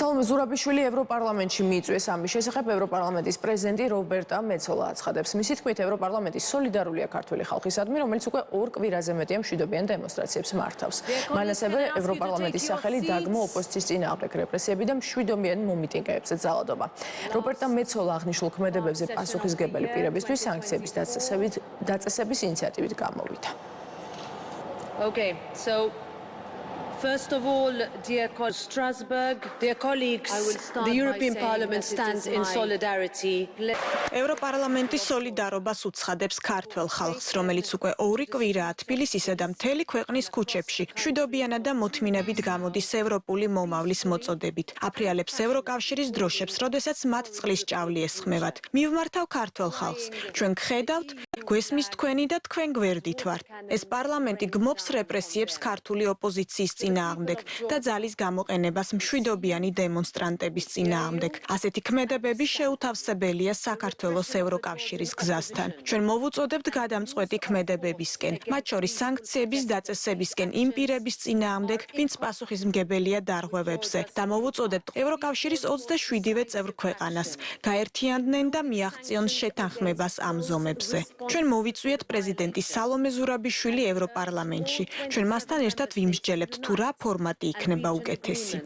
სალომე ზურაბიშვილი ევროპარლამენტში მიიწვიეს ამის შესახებ ევროპარლამენტის პრეზიდენტი რობერტა მეცოლა აცხადებს. მისი თქმით, ევროპარლამენტი სოლიდარულია ქართული ხალხისადმი, რომელიც უკვე 2 კვირაზე მეტია მშვიდობიან დემონსტრაციებს მართავს. მან ასევე ევროპარლამენტის სახელი დაგმო ოპოზიციის წინააღმდეგ რეპრესიები და მშვიდობიან მომიტინგეებზე ძალადობა. რობერტა მეცოლა აღნიშნულ ქმედებებზე პასუხისმგებელი პირებისთვის სანქციების დაწესების ინიციატივით გამოვიდა. Okay, so first of all, dear Strasbourg, dear colleagues, the European Parliament stands in solidarity. ევროპარლამენტის სოლიდარობას უცხადებს ქართველ ხალხს, რომელიც უკვე 2 კვირაა თბილისისა და მთელი ქვეყნის ქუჩებში მშვიდობიანად და მოთმინებით გამოდის ევროპული მომავლის მოწოდებით. აფრიალებს ევროკავშირის დროშებს, როდესაც მათ წყლის ჭავლი ესხმევათ. მივმართავ ქართველ ხალხს. ჩვენ გხედავთ, გვესმის თქვენი და თქვენ გვერდით ვართ. ეს პარლამენტი გმობს რეპრესიებს ქართული ოპოზიციის წინააღმდეგ და ძალის გამოყენებას მშვიდობიანი დემონსტრანტების წინააღმდეგ. ასეთი ქმედებები შეუთავსებელია საქართველოს ევროკავშირის გზასთან. ჩვენ მოვუწოდებთ გადამწყვეტი ქმედებებისკენ, მათ შორის სანქციების დაწესებისკენ იმ პირების წინააღმდეგ, ვინც პასუხისმგებელია დარღვევებზე და მოვუწოდებთ ევროკავშირის 27-ვე წევრ ქვეყანას გაერთიანდნენ და მიაღწიონ შეთანხმებას ამ ზომებზე. ჩვენ მოვიწვიეთ პრეზიდენტი სალომე ზურაბიშვილი ევროპარლამენტში. ჩვენ მასთან ერთად ვიმსჯელებთ თუ რა ფორმატი იქნება უკეთესი.